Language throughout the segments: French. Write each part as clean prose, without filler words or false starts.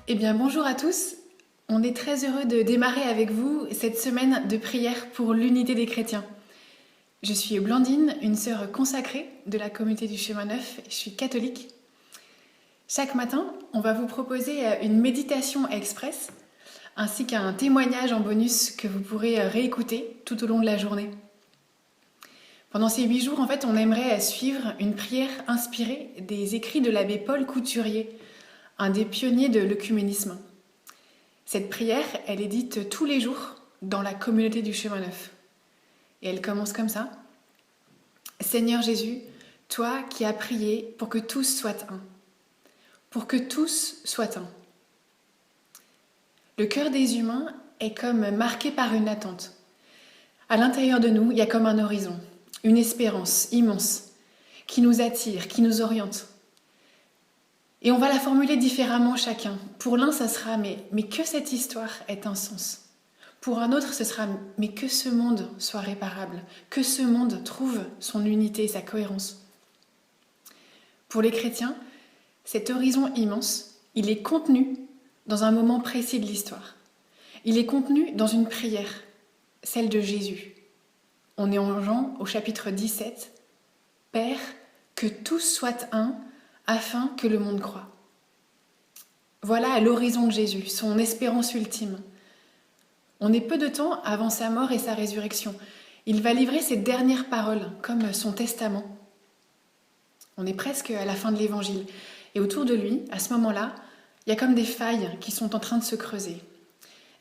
Eh bien, bonjour à tous. On est très heureux de démarrer avec vous cette semaine de prière pour l'unité des chrétiens. Je suis Blandine, une sœur consacrée de la communauté du Chemin Neuf. Je suis catholique. Chaque matin, on va vous proposer une méditation express ainsi qu'un témoignage en bonus que vous pourrez réécouter tout au long de la journée. Pendant ces 8 jours, en fait, on aimerait suivre une prière inspirée des écrits de l'abbé Paul Couturier, un des pionniers de l'œcuménisme. Cette prière, elle est dite tous les jours dans la communauté du Chemin Neuf. Et elle commence comme ça. Seigneur Jésus, toi qui as prié pour que tous soient un. Pour que tous soient un. Le cœur des humains est comme marqué par une attente. À l'intérieur de nous, il y a comme un horizon, une espérance immense qui nous attire, qui nous oriente. Et on va la formuler différemment chacun. Pour l'un, ça sera mais que cette histoire ait un sens. Pour un autre, ce sera mais que ce monde soit réparable, que ce monde trouve son unité, sa cohérence. Pour les chrétiens, cet horizon immense, il est contenu dans un moment précis de l'histoire. Il est contenu dans une prière, celle de Jésus. On est en Jean au chapitre 17. Père, que tous soient un, afin que le monde croie. Voilà l'horizon de Jésus, son espérance ultime. On est peu de temps avant sa mort et sa résurrection. Il va livrer ses dernières paroles, comme son testament. On est presque à la fin de l'évangile. Et autour de lui, à ce moment-là, il y a comme des failles qui sont en train de se creuser.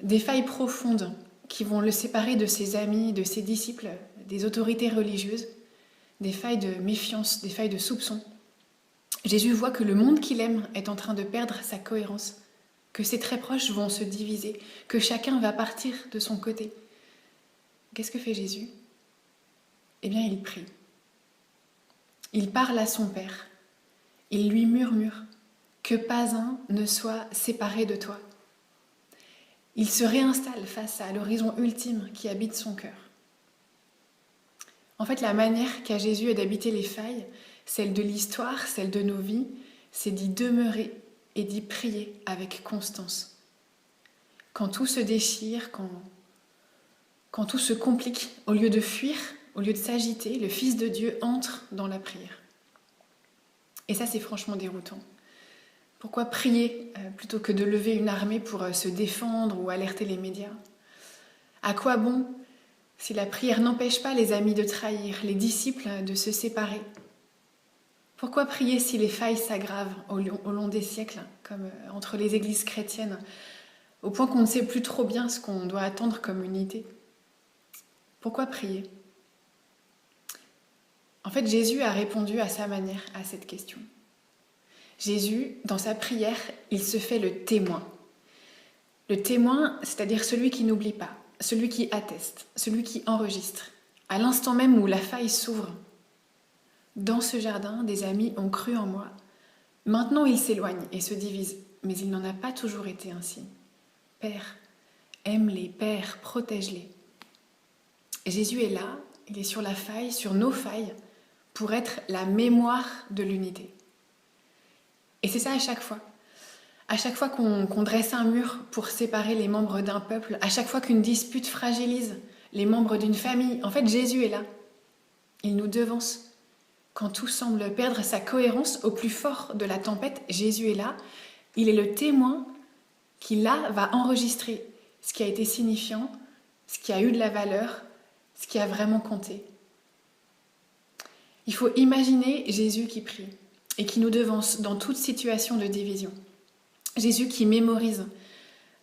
Des failles profondes qui vont le séparer de ses amis, de ses disciples, des autorités religieuses. Des failles de méfiance, des failles de soupçon. Jésus voit que le monde qu'il aime est en train de perdre sa cohérence, que ses très proches vont se diviser, que chacun va partir de son côté. Qu'est-ce que fait Jésus ? Eh bien, il prie. Il parle à son Père. Il lui murmure que pas un ne soit séparé de toi. Il se réinstalle face à l'horizon ultime qui habite son cœur. En fait, la manière qu'a Jésus d'habiter les failles, celle de l'histoire, celle de nos vies, c'est d'y demeurer et d'y prier avec constance. Quand tout se déchire, quand tout se complique, au lieu de fuir, au lieu de s'agiter, le Fils de Dieu entre dans la prière. Et ça, c'est franchement déroutant. Pourquoi prier plutôt que de lever une armée pour se défendre ou alerter les médias ? À quoi bon si la prière n'empêche pas les amis de trahir, les disciples de se séparer ? Pourquoi prier si les failles s'aggravent au long des siècles, comme entre les églises chrétiennes, au point qu'on ne sait plus trop bien ce qu'on doit attendre comme unité ? Pourquoi prier ? En fait, Jésus a répondu à sa manière à cette question. Jésus, dans sa prière, il se fait le témoin. Le témoin, c'est-à-dire celui qui n'oublie pas, celui qui atteste, celui qui enregistre, à l'instant même où la faille s'ouvre. Dans ce jardin, des amis ont cru en moi. Maintenant, ils s'éloignent et se divisent, mais il n'en a pas toujours été ainsi. Père, aime-les, Père, protège-les. Jésus est là, il est sur la faille, sur nos failles, pour être la mémoire de l'unité. Et c'est ça à chaque fois. À chaque fois qu'on dresse un mur pour séparer les membres d'un peuple, à chaque fois qu'une dispute fragilise les membres d'une famille, en fait, Jésus est là. Il nous devance. Quand tout semble perdre sa cohérence au plus fort de la tempête, Jésus est là. Il est le témoin qui, là, va enregistrer ce qui a été signifiant, ce qui a eu de la valeur, ce qui a vraiment compté. Il faut imaginer Jésus qui prie et qui nous devance dans toute situation de division. Jésus qui mémorise.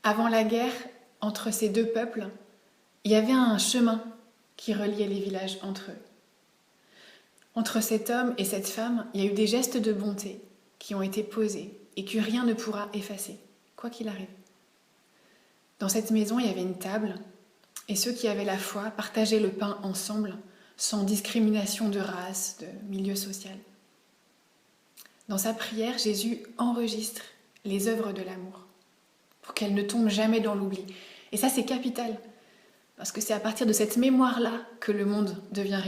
Avant la guerre, entre ces deux peuples, il y avait un chemin qui reliait les villages entre eux. Entre cet homme et cette femme, il y a eu des gestes de bonté qui ont été posés et que rien ne pourra effacer, quoi qu'il arrive. Dans cette maison, il y avait une table et ceux qui avaient la foi partageaient le pain ensemble, sans discrimination de race, de milieu social. Dans sa prière, Jésus enregistre les œuvres de l'amour pour qu'elles ne tombent jamais dans l'oubli. Et ça, c'est capital, parce que c'est à partir de cette mémoire-là que le monde devient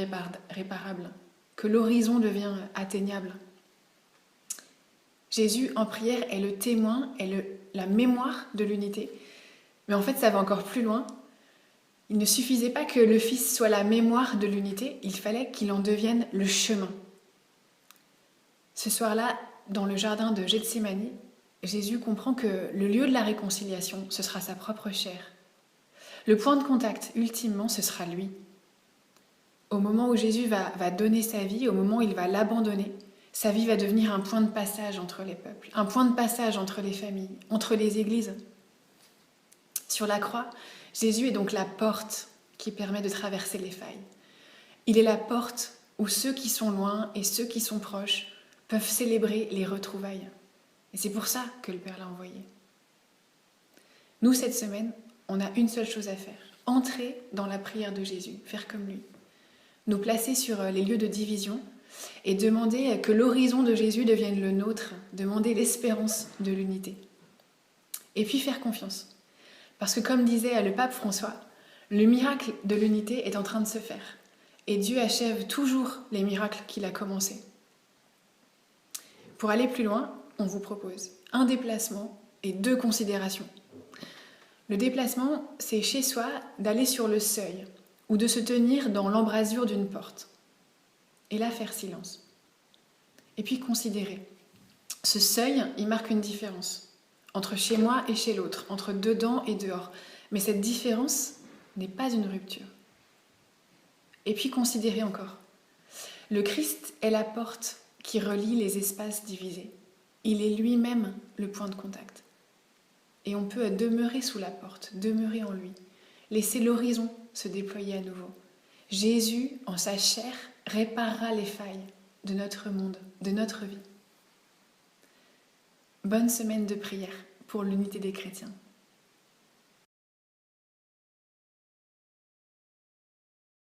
réparable, que l'horizon devient atteignable. Jésus, en prière, est le témoin, la mémoire de l'unité. Mais en fait, ça va encore plus loin. Il ne suffisait pas que le Fils soit la mémoire de l'unité, il fallait qu'il en devienne le chemin. Ce soir-là, dans le jardin de Gethsémani, Jésus comprend que le lieu de la réconciliation, ce sera sa propre chair. Le point de contact, ultimement, ce sera lui. Au moment où Jésus va donner sa vie, au moment où il va l'abandonner, sa vie va devenir un point de passage entre les peuples, un point de passage entre les familles, entre les églises. Sur la croix, Jésus est donc la porte qui permet de traverser les failles. Il est la porte où ceux qui sont loin et ceux qui sont proches peuvent célébrer les retrouvailles. Et c'est pour ça que le Père l'a envoyé. Nous, cette semaine, on a une seule chose à faire. Entrer dans la prière de Jésus, faire comme lui. Nous placer sur les lieux de division et demander que l'horizon de Jésus devienne le nôtre, demander l'espérance de l'unité. Et puis faire confiance. Parce que comme disait le pape François, le miracle de l'unité est en train de se faire. Et Dieu achève toujours les miracles qu'il a commencés. Pour aller plus loin, on vous propose un déplacement et 2 considérations. Le déplacement, c'est chez soi d'aller sur le seuil ou de se tenir dans l'embrasure d'une porte. Et là, faire silence. Et puis considérer. Ce seuil, il marque une différence entre chez moi et chez l'autre, entre dedans et dehors. Mais cette différence n'est pas une rupture. Et puis considérer encore. Le Christ est la porte qui relie les espaces divisés. Il est lui-même le point de contact. Et on peut demeurer sous la porte, demeurer en lui, laisser l'horizon se déployer à nouveau. Jésus, en sa chair, réparera les failles de notre monde, de notre vie. Bonne semaine de prière pour l'unité des chrétiens.